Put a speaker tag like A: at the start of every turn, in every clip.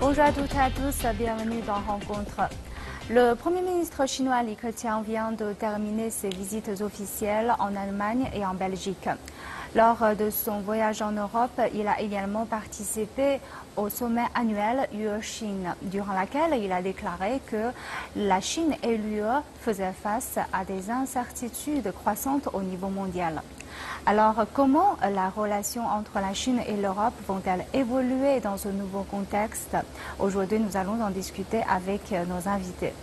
A: Bonjour à toutes et à tous, bienvenue dans Rencontre. Le Premier ministre chinois Li Keqiang vient de terminer ses visites officielles en Allemagne et en Belgique. Lors de son voyage en Europe, il a également participé au sommet annuel UE-Chine, durant lequel il a déclaré que la Chine et l'UE faisaient face à des incertitudes croissantes au niveau mondial. Alors, comment la relation entre la Chine et l'Europe vont-elles évoluer dans ce nouveau contexte? Aujourd'hui, nous allons en discuter avec nos invités.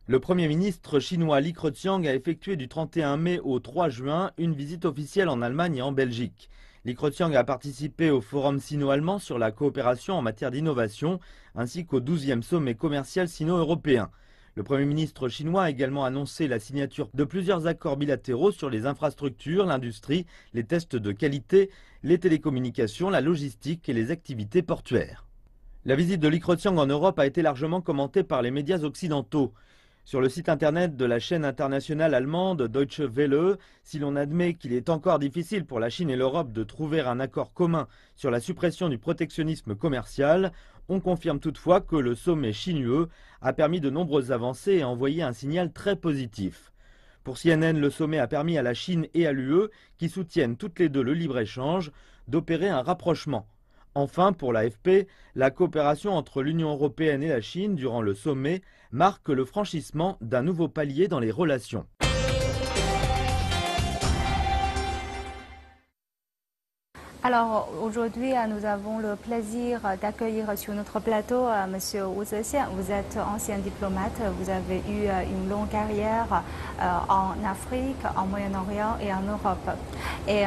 B: Le Premier ministre chinois Li Keqiang a effectué du 31 mai au 3 juin une visite officielle en Allemagne et en Belgique. Li Keqiang a participé au forum sino-allemand sur la coopération en matière d'innovation ainsi qu'au 12e sommet commercial sino-européen. Le Premier ministre chinois a également annoncé la signature de plusieurs accords bilatéraux sur les infrastructures, l'industrie, les tests de qualité, les télécommunications, la logistique et les activités portuaires. La visite de Li Keqiang en Europe a été largement commentée par les médias occidentaux. Sur le site internet de la chaîne internationale allemande Deutsche Welle, si l'on admet qu'il est encore difficile pour la Chine et l'Europe de trouver un accord commun sur la suppression du protectionnisme commercial, on confirme toutefois que le sommet Chine-UE a permis de nombreuses avancées et a envoyé un signal très positif. Pour CNN, le sommet a permis à la Chine et à l'UE, qui soutiennent toutes les deux le libre-échange, d'opérer un rapprochement. Enfin, pour l'AFP, la coopération entre l'Union européenne et la Chine durant le sommet marque le franchissement d'un nouveau palier dans les relations.
A: Alors aujourd'hui, nous avons le plaisir d'accueillir sur notre plateau M. Wu Zexian. Vous êtes ancien diplomate, vous avez eu une longue carrière en Afrique, en Moyen-Orient et en Europe. Et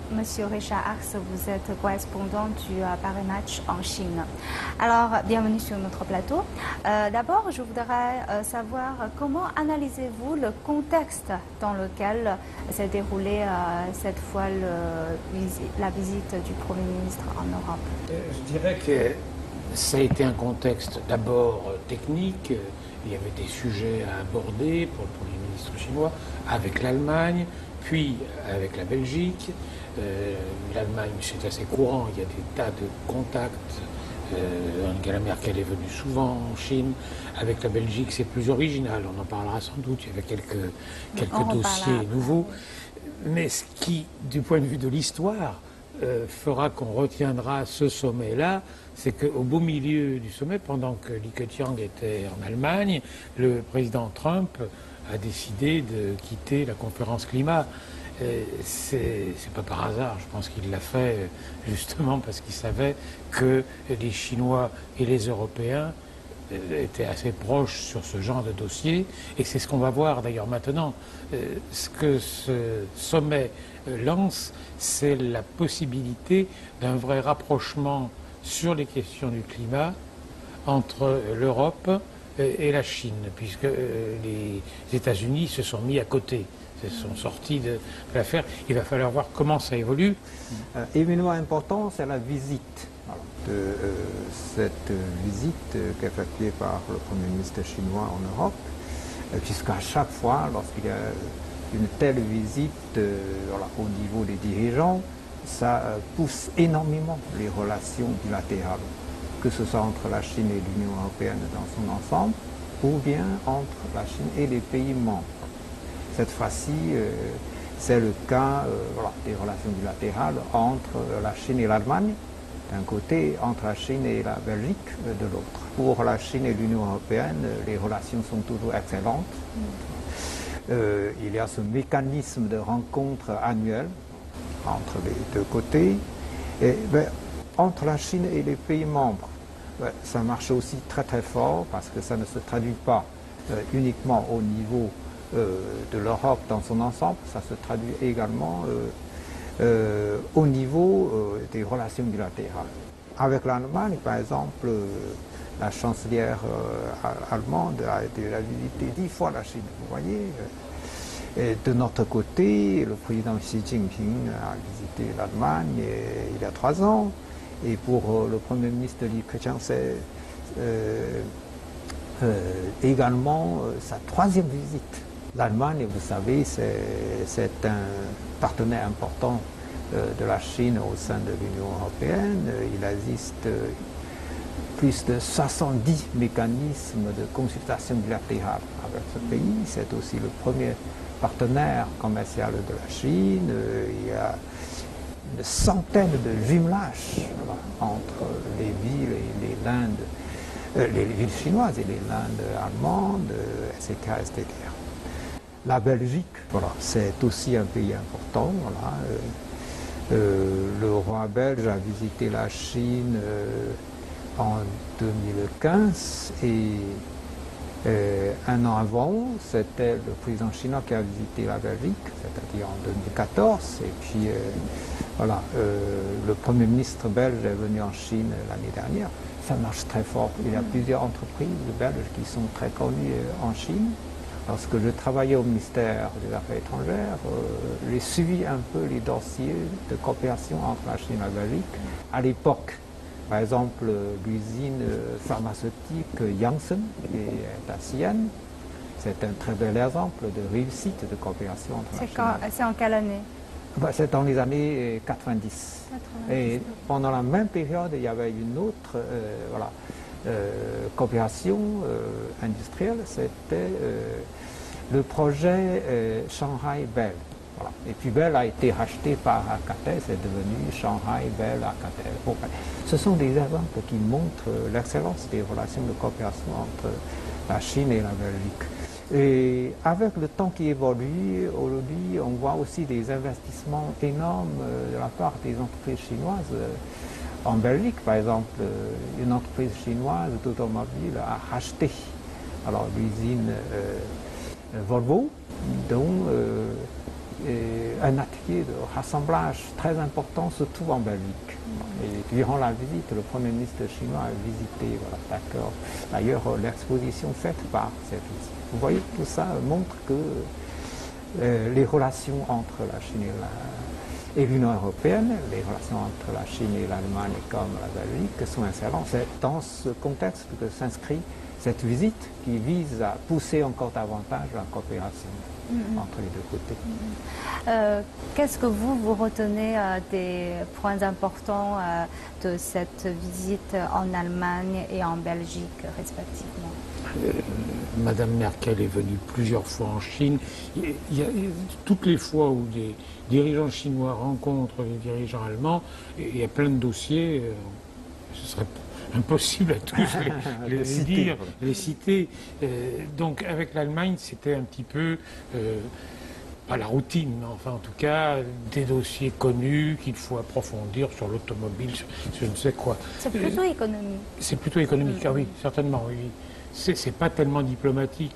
A: Monsieur Richard Ax, vous êtes correspondant du Paris Match en Chine. Alors, bienvenue sur notre plateau. D'abord, je voudrais savoir comment analysez-vous le contexte dans lequel s'est déroulée cette fois la visite du Premier ministre en Europe.
C: Je dirais que ça a été un contexte d'abord technique. Il y avait des sujets à aborder pour le Premier ministre chinois avec l'Allemagne, puis avec la Belgique. L'Allemagne, c'est assez courant, il y a des tas de contacts. Angela Merkel est venue souvent en Chine. Avec la Belgique, c'est plus original, on en parlera sans doute, il y avait quelques dossiers nouveaux. Mais ce qui, du point de vue de l'histoire, fera qu'on retiendra ce sommet-là, c'est qu'au beau milieu du sommet, pendant que Li Keqiang était en Allemagne, le président Trump a décidé de quitter la conférence climat. C'est pas par hasard, je pense qu'il l'a fait justement parce qu'il savait que les Chinois et les Européens étaient assez proches sur ce genre de dossier, et c'est ce qu'on va voir d'ailleurs maintenant. Ce que ce sommet lance, c'est la possibilité d'un vrai rapprochement sur les questions du climat entre l'Europe et la Chine, puisque les États-Unis se sont mis à côté. Se sont sortis de l'affaire. Il va falloir voir comment ça évolue.
D: Événement important, c'est la visite. Cette visite qu'effectuée par le Premier ministre chinois en Europe, puisqu'à chaque fois, lorsqu'il y a une telle visite au niveau des dirigeants, ça pousse énormément les relations bilatérales, que ce soit entre la Chine et l'Union européenne dans son ensemble, ou bien entre la Chine et les pays membres. Cette fois-ci, c'est le cas des relations bilatérales entre la Chine et l'Allemagne, d'un côté, entre la Chine et la Belgique, de l'autre. Pour la Chine et l'Union européenne, les relations sont toujours excellentes. Il y a ce mécanisme de rencontre annuelle entre les deux côtés. Et, entre la Chine et les pays membres, ça marche aussi très très fort parce que ça ne se traduit pas uniquement au niveau de l'Europe dans son ensemble, ça se traduit également au niveau des relations bilatérales. Avec l'Allemagne, par exemple, la chancelière allemande a visité 10 fois la Chine, vous voyez. Et de notre côté, le président Xi Jinping a visité l'Allemagne il y a 3 ans. Et pour le Premier ministre Li Keqiang, c'est également sa 3e visite. L'Allemagne, vous savez, c'est un partenaire important de la Chine au sein de l'Union européenne. Il existe plus de 70 mécanismes de consultation bilatérale avec ce pays. C'est aussi le premier partenaire commercial de la Chine. Il y a une centaine de jumelages entre les villes et les Indes, les villes chinoises et les Indes allemandes, etc., etc. La Belgique, voilà, c'est aussi un pays important. Voilà. Le roi belge a visité la Chine en 2015 et un an avant, c'était le président chinois qui a visité la Belgique, c'est-à-dire en 2014. Et puis, voilà, le Premier ministre belge est venu en Chine l'année dernière. Ça marche très fort. Il y a plusieurs entreprises belges qui sont très connues en Chine. Lorsque je travaillais au ministère des Affaires étrangères, j'ai suivi un peu les dossiers de coopération entre la Chine et la Belgique. À l'époque, par exemple, l'usine pharmaceutique Janssen, qui est à Sienne, c'est un très bel exemple de réussite de coopération entre la Chine et la Belgique.
A: C'est en quelle année?
D: C'est dans les années 90. Et pendant la même période, il y avait une autre coopération industrielle, c'était le projet Shanghai Bell. Voilà. Et puis Bell a été racheté par Alcatel, c'est devenu Shanghai Bell Alcatel. Bon, ce sont des exemples qui montrent l'excellence des relations de coopération entre la Chine et la Belgique. Et avec le temps qui évolue, aujourd'hui, on voit aussi des investissements énormes de la part des entreprises chinoises. En Belgique, par exemple, une entreprise chinoise d'automobile a racheté l'usine Volvo, dont un atelier de rassemblage très important se trouve en Belgique. Et durant la visite, le Premier ministre chinois a visité, voilà, d'ailleurs l'exposition faite par cette usine. Vous voyez, tout ça montre que les relations entre la Chine et l'Union européenne, les relations entre la Chine et l'Allemagne comme la Belgique sont excellentes. C'est dans ce contexte que s'inscrit cette visite qui vise à pousser encore davantage la coopération entre les deux côtés.
A: Qu'est-ce que vous retenez des points importants de cette visite en Allemagne et en Belgique respectivement?
C: Madame Merkel est venue plusieurs fois en Chine. Toutes les fois où des dirigeants chinois rencontrent les dirigeants allemands, il y a plein de dossiers. Ce serait impossible à tous les citer. Donc avec l'Allemagne, c'était un petit peu, pas la routine, mais enfin en tout cas, des dossiers connus qu'il faut approfondir sur l'automobile, sur je ne sais quoi.
A: C'est plutôt économique.
C: C'est plutôt économique, ah oui, certainement, oui. C'est pas tellement diplomatique.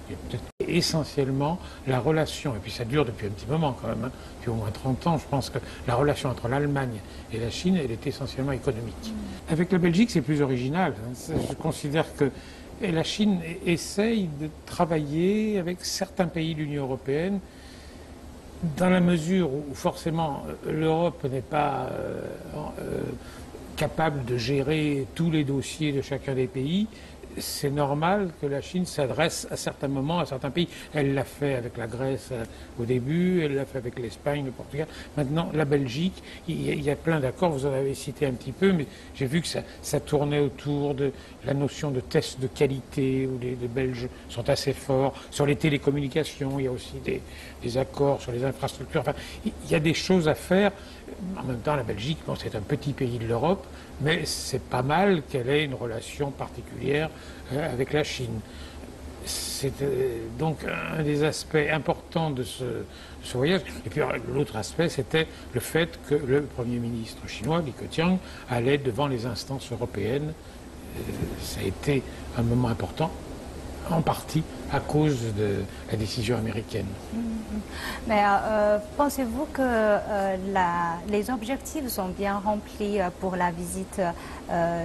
C: Peut-être essentiellement la relation, et puis ça dure depuis un petit moment quand même, depuis au moins 30 ans, je pense que la relation entre l'Allemagne et la Chine, elle est essentiellement économique. Avec la Belgique, c'est plus original. Je considère que la Chine essaye de travailler avec certains pays de l'Union européenne, dans la mesure où forcément l'Europe n'est pas capable de gérer tous les dossiers de chacun des pays. C'est normal que la Chine s'adresse à certains moments à certains pays. Elle l'a fait avec la Grèce au début, elle l'a fait avec l'Espagne, le Portugal. Maintenant, la Belgique, il y a plein d'accords, vous en avez cité un petit peu, mais j'ai vu que ça tournait autour de la notion de test de qualité, où les Belges sont assez forts. Sur les télécommunications, il y a aussi des accords sur les infrastructures. Enfin, il y a des choses à faire. En même temps, la Belgique, bon, c'est un petit pays de l'Europe, mais c'est pas mal qu'elle ait une relation particulière avec la Chine. C'est donc un des aspects importants de ce voyage. Et puis l'autre aspect, c'était le fait que le Premier ministre chinois, Li Keqiang, allait devant les instances européennes. Ça a été un moment important, en partie à cause de la décision américaine.
A: Mais pensez-vous que les objectifs sont bien remplis pour la visite,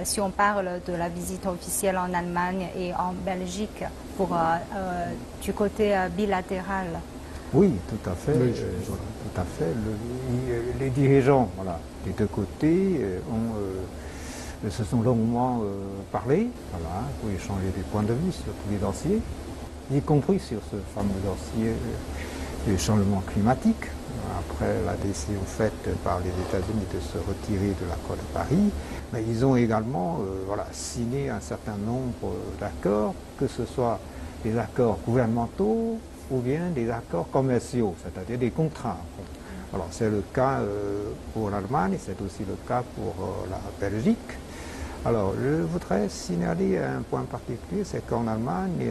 A: si on parle de la visite officielle en Allemagne et en Belgique, du côté bilatéral?
D: Oui, tout à fait.
C: Oui,
D: tout à fait. Les dirigeants, voilà, des deux côtés se sont longuement parlé, voilà, pour échanger des points de vue sur tous les dossiers, y compris sur ce fameux dossier du changement climatique. après la décision faite par les États-Unis de se retirer de l'accord de Paris, mais ils ont également signé un certain nombre d'accords, que ce soit des accords gouvernementaux ou bien des accords commerciaux, c'est-à-dire des contrats. Alors c'est le cas pour l'Allemagne, c'est aussi le cas pour la Belgique. Alors je voudrais signaler un point particulier, c'est qu'en Allemagne,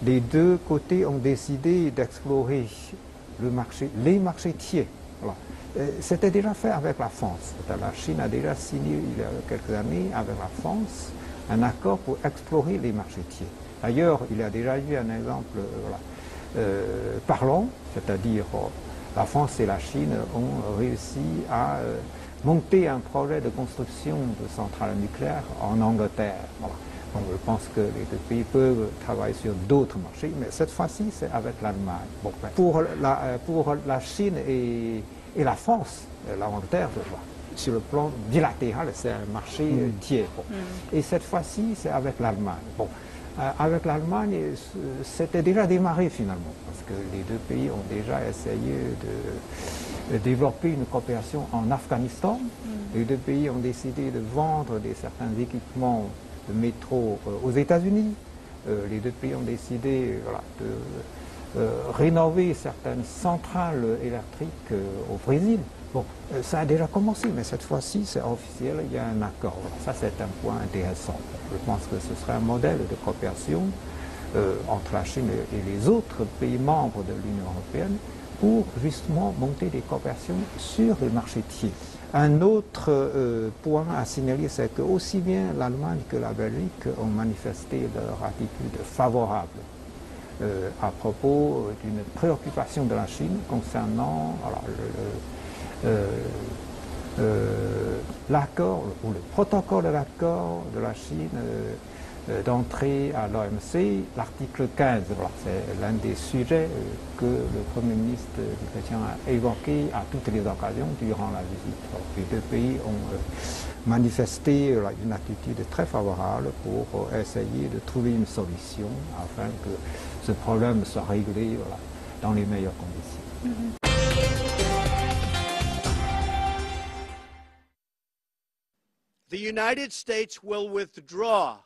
D: les deux côtés ont décidé d'explorer les marchés tiers. Voilà. C'était déjà fait avec la France. La Chine a déjà signé il y a quelques années avec la France un accord pour explorer les marchés tiers. D'ailleurs, il y a déjà eu un exemple parlant, c'est-à-dire la France et la Chine ont réussi à monter un projet de construction de centrales nucléaires en Angleterre. Voilà. Bon, je pense que les deux pays peuvent travailler sur d'autres marchés, mais cette fois-ci, c'est avec l'Allemagne. Bon, pour la Chine et la France, l'Angleterre, sur le plan bilatéral, c'est un marché tiers. Bon. Et cette fois-ci, c'est avec l'Allemagne. Bon. Avec l'Allemagne, c'était déjà démarré finalement, parce que les deux pays ont déjà essayé de développer une coopération en Afghanistan. Les deux pays ont décidé de vendre certains équipements de métro aux États-Unis. Les deux pays ont décidé de rénover certaines centrales électriques au Brésil. Bon, ça a déjà commencé, mais cette fois-ci, c'est officiel, il y a un accord. Ça, c'est un point intéressant. Je pense que ce serait un modèle de coopération entre la Chine et les autres pays membres de l'Union européenne pour justement monter des coopérations sur les marchés tiers. Un autre point à signaler, c'est que aussi bien l'Allemagne que la Belgique ont manifesté leur attitude favorable à propos d'une préoccupation de la Chine concernant l'accord ou le protocole de l'accord de la Chine d'entrée à l'OMC, l'article 15. Voilà, c'est l'un des sujets que le Premier ministre Chrétien a évoqué à toutes les occasions durant la visite. Alors, les deux pays ont manifesté une attitude très favorable pour essayer de trouver une solution afin que ce problème soit réglé dans les meilleures conditions.
E: The United States will withdraw.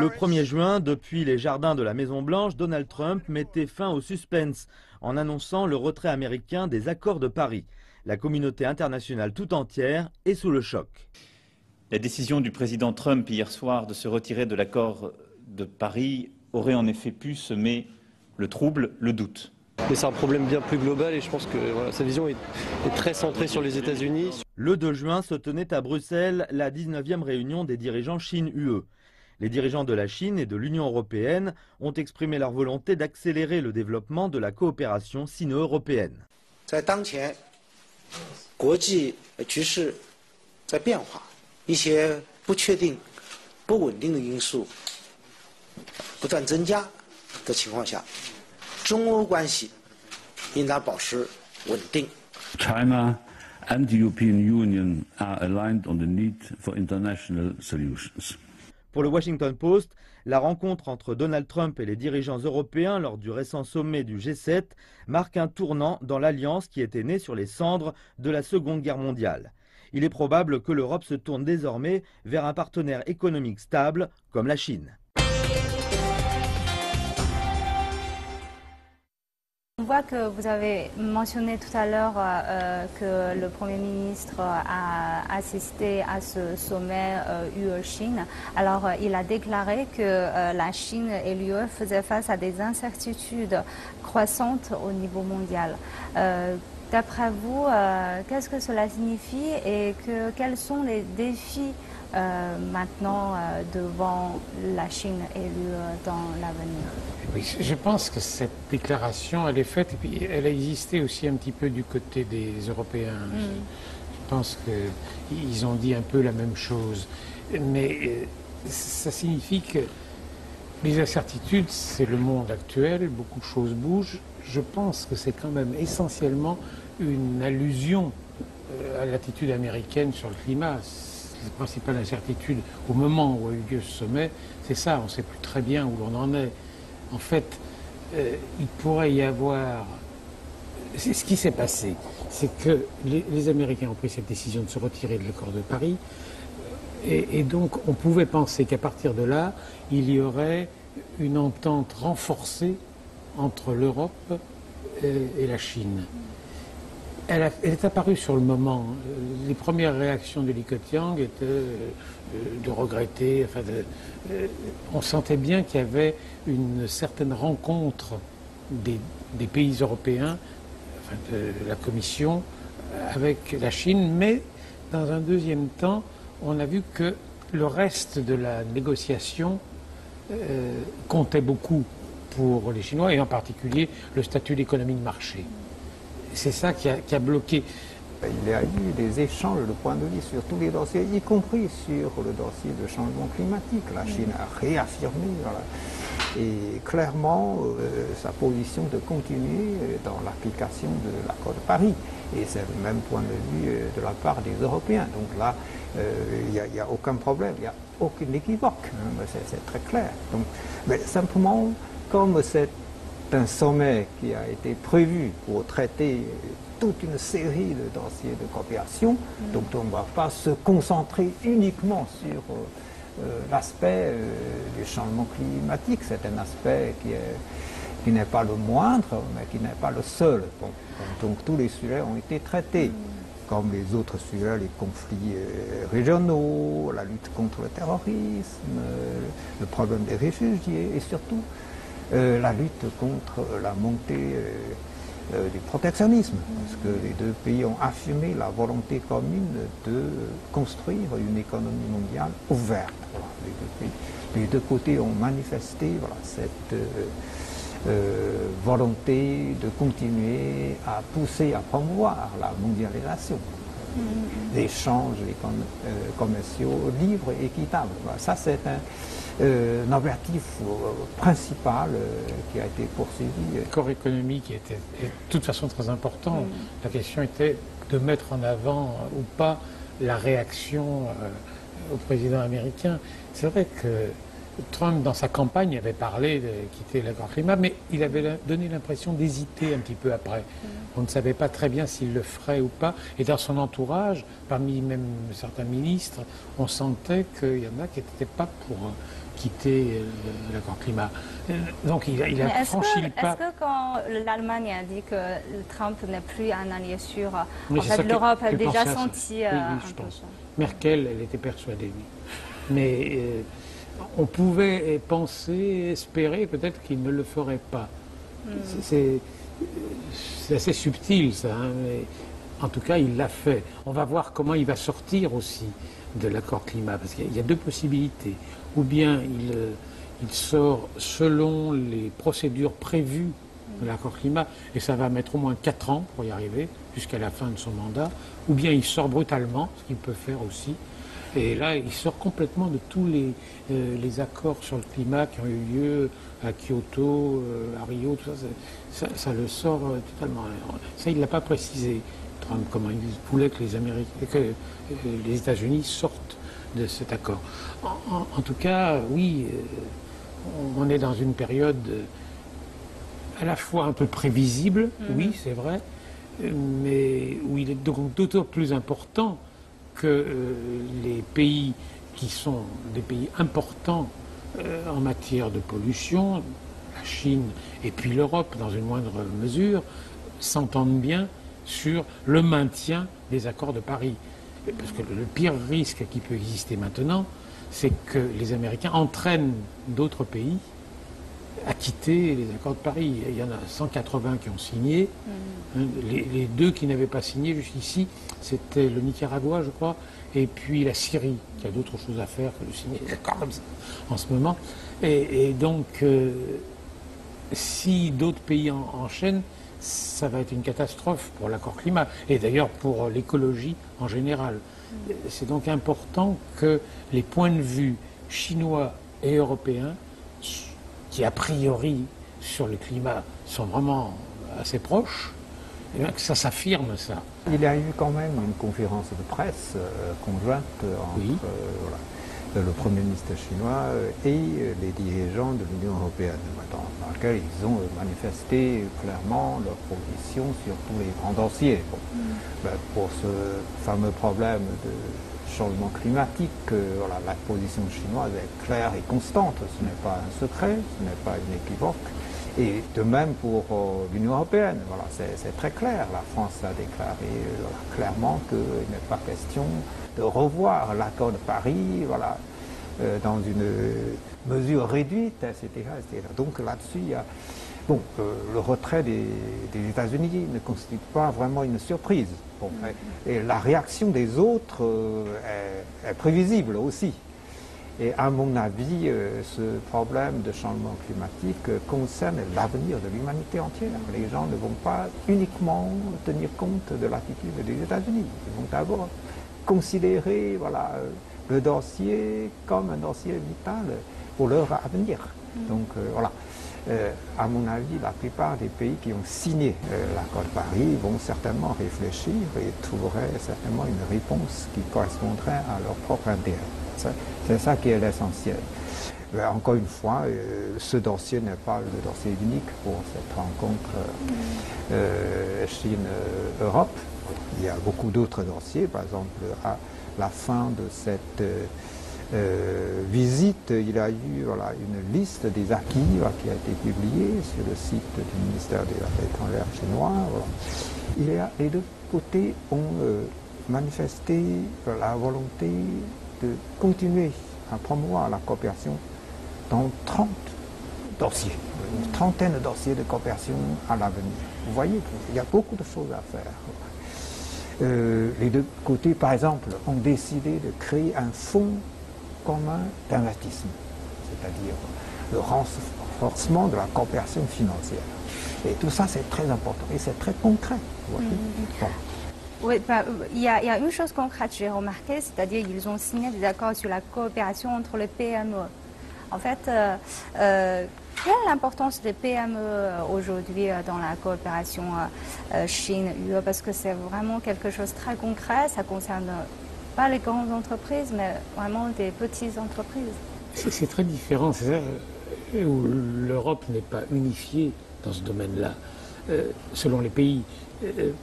B: Le 1er juin, depuis les jardins de la Maison-Blanche, Donald Trump mettait fin au suspense en annonçant le retrait américain des accords de Paris. La communauté internationale tout entière est sous le choc.
F: La décision du président Trump hier soir de se retirer de l'accord de Paris aurait en effet pu semer le trouble, le doute.
G: Mais c'est un problème bien plus global et je pense que sa vision est très centrée sur les États-Unis.
B: Le 2 juin se tenait à Bruxelles la 19e réunion des dirigeants Chine-UE. Les dirigeants de la Chine et de l'Union européenne ont exprimé leur volonté d'accélérer le développement de la coopération sino-européenne.
H: 在当前国际局势在变化，一些不确定、不稳定的因素不断增加的情况下，中欧关系应当保持稳定。
I: China and the European Union are aligned on the need for international solutions.
B: Pour le Washington Post, la rencontre entre Donald Trump et les dirigeants européens lors du récent sommet du G7 marque un tournant dans l'alliance qui était née sur les cendres de la Seconde Guerre mondiale. Il est probable que l'Europe se tourne désormais vers un partenaire économique stable comme la Chine.
A: On voit que vous avez mentionné tout à l'heure que le Premier ministre a assisté à ce sommet UE-Chine. Alors, il a déclaré que la Chine et l'UE faisaient face à des incertitudes croissantes au niveau mondial. D'après vous, qu'est-ce que cela signifie et quels sont les défis maintenant devant la Chine et l'UE dans l'avenir?
C: Oui, je pense que cette déclaration, elle est faite et puis elle a existé aussi un petit peu du côté des Européens. Je pense qu'ils ont dit un peu la même chose. Mais ça signifie que les incertitudes, c'est le monde actuel, beaucoup de choses bougent. Je pense que c'est quand même essentiellement une allusion à l'attitude américaine sur le climat. La principale incertitude au moment où a eu lieu ce sommet, c'est ça, on ne sait plus très bien où l'on en est. En fait, il pourrait y avoir... Ce qui s'est passé, c'est que les Américains ont pris cette décision de se retirer de l'accord de Paris, et donc on pouvait penser qu'à partir de là, il y aurait une entente renforcée entre l'Europe et la Chine. Elle est apparue sur le moment. Les premières réactions de Li Keqiang étaient de regretter. Enfin on sentait bien qu'il y avait une certaine rencontre des pays européens, enfin de la Commission, avec la Chine, mais dans un deuxième temps, on a vu que le reste de la négociation comptait beaucoup pour les Chinois, et en particulier le statut d'économie de marché. C'est ça qui a bloqué.
D: Il y a eu des échanges de points de vue sur tous les dossiers, y compris sur le dossier de changement climatique. La Chine a réaffirmé et clairement sa position de continuer dans l'application de l'accord de Paris. Et c'est le même point de vue de la part des Européens. Donc là, il n'y a aucun problème, il n'y a aucun équivoque. C'est très clair. Donc, mais simplement, comme c'est un sommet qui a été prévu pour traiter toute une série de dossiers de coopération, donc on ne va pas se concentrer uniquement sur l'aspect du changement climatique. C'est un aspect qui n'est pas le moindre, mais qui n'est pas le seul. Bon, donc tous les sujets ont été traités, comme les autres sujets, les conflits régionaux, la lutte contre le terrorisme, le problème des réfugiés, et surtout la lutte contre la montée du protectionnisme, parce que les deux pays ont affirmé la volonté commune de construire une économie mondiale ouverte. Voilà, les deux côtés ont manifesté cette volonté de continuer à pousser, à promouvoir la mondialisation, les échanges commerciaux libres et équitables. Voilà, ça c'est un objectif principal qui a été poursuivi.
C: L'accord économique était de toute façon très important. La question était de mettre en avant ou pas la réaction au président américain. C'est vrai que Trump, dans sa campagne, avait parlé de quitter l'accord climat, mais il avait donné l'impression d'hésiter un petit peu après. On ne savait pas très bien s'il le ferait ou pas. Et dans son entourage, parmi même certains ministres, on sentait qu'il y en a qui n'étaient pas pour quitter l'accord climat. Donc il a franchi le pas.
A: Est-ce que quand l'Allemagne a dit que Trump n'est plus un allié sûr, en fait l'Europe a déjà senti un peu ça.
C: Merkel, elle était persuadée, oui. Mais on pouvait penser, espérer peut-être qu'il ne le ferait pas. C'est assez subtil ça, hein, mais en tout cas il l'a fait. On va voir comment il va sortir aussi de l'accord climat, parce qu'il y a deux possibilités. Ou bien il sort selon les procédures prévues de l'accord climat, et ça va mettre au moins 4 ans pour y arriver, jusqu'à la fin de son mandat, ou bien il sort brutalement, ce qu'il peut faire aussi, et là il sort complètement de tous les accords sur le climat qui ont eu lieu à Kyoto, à Rio, tout ça, ça le sort totalement. Ça il ne l'a pas précisé, Trump, comment il voulait que les États-Unis sortent de cet accord. En tout cas, oui, on est dans une période à la fois un peu prévisible, oui, c'est vrai, mais où il est donc d'autant plus important que les pays qui sont des pays importants en matière de pollution, la Chine et puis l'Europe dans une moindre mesure, s'entendent bien sur le maintien des accords de Paris. Parce que le pire risque qui peut exister maintenant, c'est que les Américains entraînent d'autres pays à quitter les accords de Paris. Il y en a 180 qui ont signé. Les deux qui n'avaient pas signé jusqu'ici, c'était le Nicaragua, je crois, et puis la Syrie, qui a d'autres choses à faire que de signer des accords comme ça en ce moment. Et donc, si d'autres pays enchaînent, ça va être une catastrophe pour l'accord climat, et d'ailleurs pour l'écologie en général. C'est donc important que les points de vue chinois et européens, qui a priori sur le climat sont vraiment assez proches, et bien que ça s'affirme, ça.
D: Il y a eu quand même une conférence de presse conjointe entre le Premier ministre chinois et les dirigeants de l'Union européenne, dans lequel ils ont manifesté clairement leur position sur tous les grands dossiers. Bon. Pour ce fameux problème de changement climatique, voilà, la position chinoise est claire et constante, ce n'est pas un secret, ce n'est pas une équivoque. Et de même pour l'Union européenne, voilà, c'est très clair. La France a déclaré clairement qu'il n'est pas question de revoir l'accord de Paris, voilà, dans une mesure réduite, etc. etc. Donc là-dessus, il y a... Bon, le retrait des États-Unis ne constitue pas vraiment une surprise. Bon, et la réaction des autres est prévisible aussi. Et à mon avis, ce problème de changement climatique concerne l'avenir de l'humanité entière. Les gens ne vont pas uniquement tenir compte de l'attitude des États-Unis. Ils vont d'abord considérer, voilà, le dossier comme un dossier vital pour leur avenir. Donc voilà. À mon avis, la plupart des pays qui ont signé l'accord de Paris vont certainement réfléchir et trouveraient certainement une réponse qui correspondrait à leur propre intérêt. C'est ça qui est l'essentiel. Encore une fois, ce dossier n'est pas le dossier unique pour cette rencontre Chine-Europe. Il y a beaucoup d'autres dossiers. Par exemple, à la fin de cette visite, il y a eu, voilà, une liste des acquis qui a été publiée sur le site du ministère des Affaires étrangères chinois. Voilà. Les deux côtés ont manifesté la volonté de continuer à promouvoir la coopération dans 30 dossiers, une trentaine de dossiers de coopération à l'avenir. Vous voyez qu'il y a beaucoup de choses à faire. Les deux côtés, par exemple, ont décidé de créer un fonds commun d'investissement, c'est-à-dire le renforcement de la coopération financière. Et tout ça, c'est très important et c'est très concret. Vous voyez. Bon.
A: Oui, il y a une chose concrète, j'ai remarqué, c'est-à-dire qu'ils ont signé des accords sur la coopération entre les PME. En fait, quelle est l'importance des PME aujourd'hui dans la coopération Chine-UE? Parce que c'est vraiment quelque chose de très concret, ça concerne pas les grandes entreprises, mais vraiment des petites entreprises.
C: C'est très différent, c'est ça où l'Europe n'est pas unifiée dans ce domaine-là, selon les pays.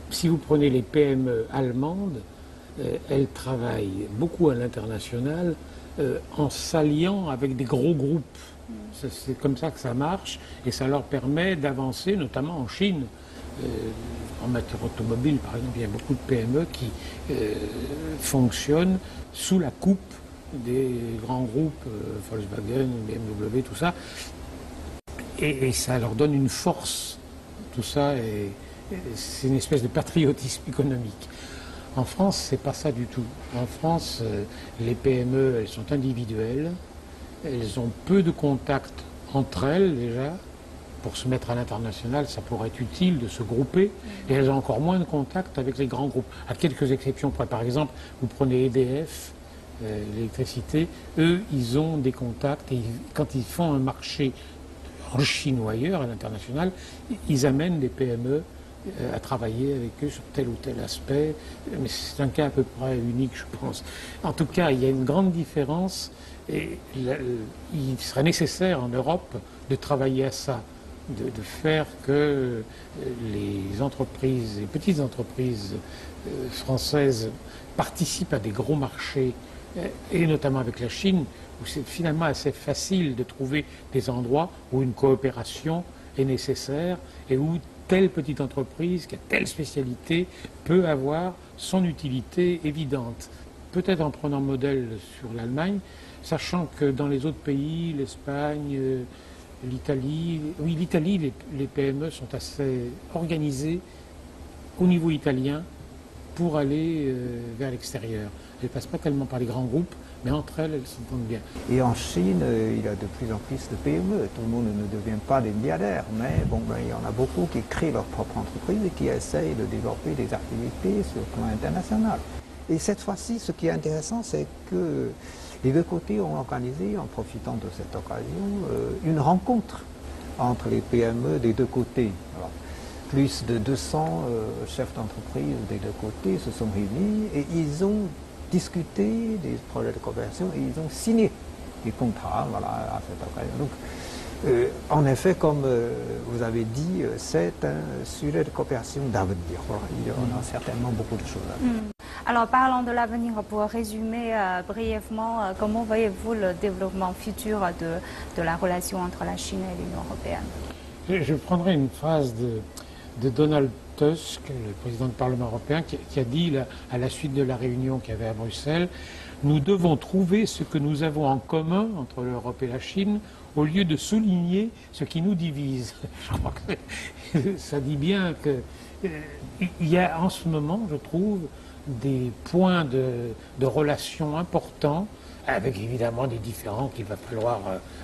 C: Si vous prenez les PME allemandes, elles travaillent beaucoup à l'international en s'alliant avec des gros groupes. C'est comme ça que ça marche et ça leur permet d'avancer, notamment en Chine. En matière automobile, par exemple, il y a beaucoup de PME qui fonctionnent sous la coupe des grands groupes, Volkswagen, BMW, tout ça. Et ça leur donne une force. Tout ça, c'est une espèce de patriotisme économique. En France, c'est pas ça du tout. En France, les PME, elles sont individuelles. Elles ont peu de contacts entre elles, déjà. Pour se mettre à l'international, ça pourrait être utile de se grouper. Et elles ont encore moins de contacts avec les grands groupes. À quelques exceptions près. Par exemple, vous prenez EDF, l'électricité. Eux, ils ont des contacts. Et quand ils font un marché en Chine ou ailleurs, à l'international, ils amènent des PME à travailler avec eux sur tel ou tel aspect. Mais c'est un cas à peu près unique, je pense. En tout cas, il y a une grande différence. Et il serait nécessaire en Europe de travailler à ça. De faire que les entreprises, les petites entreprises françaises participent à des gros marchés, et notamment avec la Chine, où c'est finalement assez facile de trouver des endroits où une coopération est nécessaire et où telle petite entreprise qui a telle spécialité peut avoir son utilité évidente. Peut-être en prenant modèle sur l'Allemagne, sachant que dans les autres pays, l'Espagne, l'Italie, oui, l'Italie, les PME sont assez organisées au niveau italien pour aller vers l'extérieur. Elles ne passent pas tellement par les grands groupes, mais entre elles, elles s'entendent bien.
D: Et en Chine, il y a de plus en plus de PME. Tout le monde ne devient pas des milliardaires, mais bon, il y en a beaucoup qui créent leur propre entreprise et qui essayent de développer des activités sur le plan international. Et cette fois-ci, ce qui est intéressant, c'est que les deux côtés ont organisé, en profitant de cette occasion, une rencontre entre les PME des deux côtés. Alors, plus de 200 chefs d'entreprise des deux côtés se sont réunis et ils ont discuté des projets de coopération et ils ont signé des contrats, voilà, à cette occasion. Donc, en effet, comme vous avez dit, c'est un sujet de coopération d'avenir. Voilà, on a certainement beaucoup de choses à dire.
A: Alors, parlons de l'avenir. Pour résumer brièvement, comment voyez-vous le développement futur de la relation entre la Chine et l'Union européenne?
C: Je prendrai une phrase de Donald Tusk, le président du Parlement européen, qui a dit à la suite de la réunion qu'il y avait à Bruxelles, nous devons trouver ce que nous avons en commun entre l'Europe et la Chine au lieu de souligner ce qui nous divise. Je crois que ça dit bien qu'il y a en ce moment, je trouve, des points de relations importants, avec évidemment des différends qu'il va falloir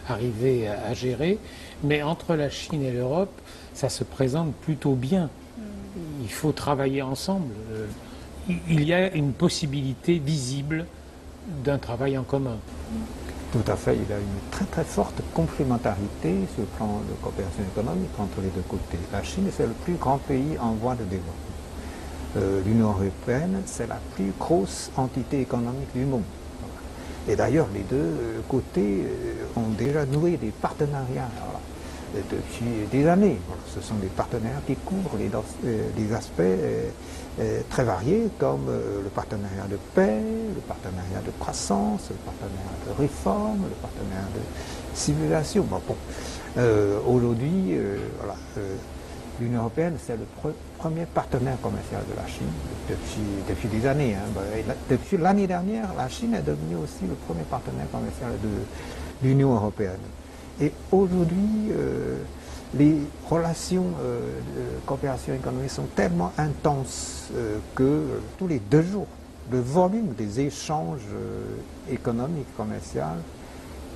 C: arriver à gérer, mais entre la Chine et l'Europe, ça se présente plutôt bien. Il faut travailler ensemble. Il y a une possibilité visible d'un travail en commun.
D: Tout à fait, il y a une très très forte complémentarité sur le plan de coopération économique entre les deux côtés. La Chine, c'est le plus grand pays en voie de développement. L'Union européenne, c'est la plus grosse entité économique du monde. Et d'ailleurs, les deux côtés ont déjà noué des partenariats depuis des années. Ce sont des partenariats qui couvrent des aspects très variés, comme le partenariat de paix, le partenariat de croissance, le partenariat de réforme, le partenariat de civilisation. Aujourd'hui, l'Union européenne, c'est le premier partenaire commercial de la Chine depuis des années. Depuis l'année dernière, la Chine est devenue aussi le premier partenaire commercial de l'Union européenne. Et aujourd'hui, les relations de coopération économique sont tellement intenses que tous les 2 jours, le volume des échanges économiques commerciaux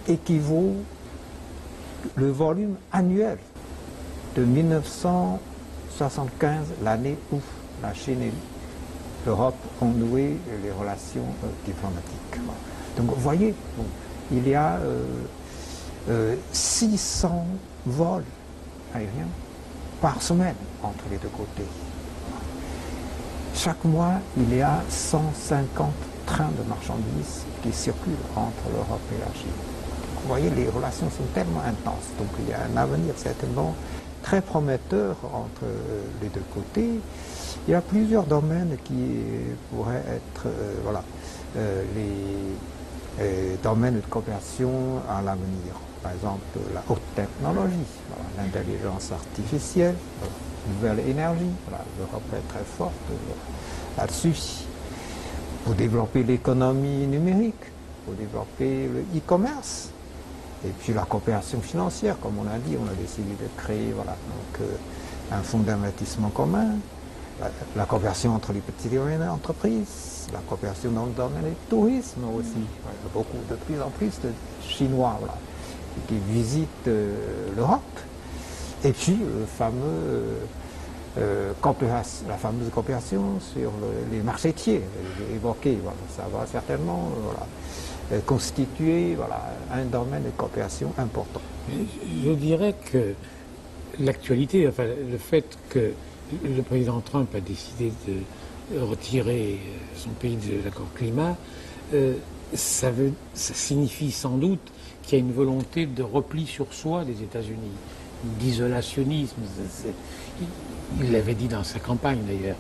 D: équivaut le volume annuel de 1975, l'année où la Chine et l'Europe ont noué les relations diplomatiques. Donc vous voyez, il y a 600 vols aériens par semaine entre les deux côtés. Chaque mois, il y a 150 trains de marchandises qui circulent entre l'Europe et la Chine. Vous voyez, les relations sont tellement intenses. Donc il y a un avenir certainement très prometteur entre les deux côtés. Il y a plusieurs domaines qui pourraient être les domaines de coopération à l'avenir. Par exemple, la haute technologie, l'intelligence artificielle, la nouvelle énergie. L'Europe est très forte là-dessus. Pour développer l'économie numérique, pour développer le e-commerce. Et puis la coopération financière, comme on a dit, on a décidé de créer un fonds d'investissement commun, la coopération entre les petites et moyennes entreprises, la coopération dans le domaine du tourisme aussi. Il y a beaucoup, de plus en plus de Chinois qui visitent l'Europe. Et puis la fameuse coopération sur les marchétiers, j'ai évoqué, ça va certainement constituer un domaine de coopération important.
C: Je dirais que l'actualité, le fait que le président Trump a décidé de retirer son pays de l'accord climat, ça signifie sans doute qu'il y a une volonté de repli sur soi des États-Unis, d'isolationnisme. Il l'avait dit dans sa campagne d'ailleurs.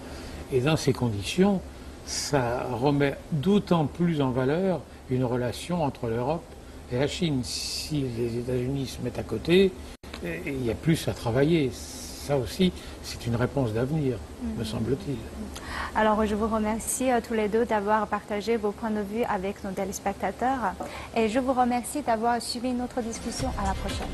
C: Et dans ces conditions, ça remet d'autant plus en valeur une relation entre l'Europe et la Chine. Si les États-Unis se mettent à côté, il y a plus à travailler. Ça aussi, c'est une réponse d'avenir, me semble-t-il.
A: Alors, je vous remercie tous les deux d'avoir partagé vos points de vue avec nos téléspectateurs. Et je vous remercie d'avoir suivi notre discussion. À la prochaine.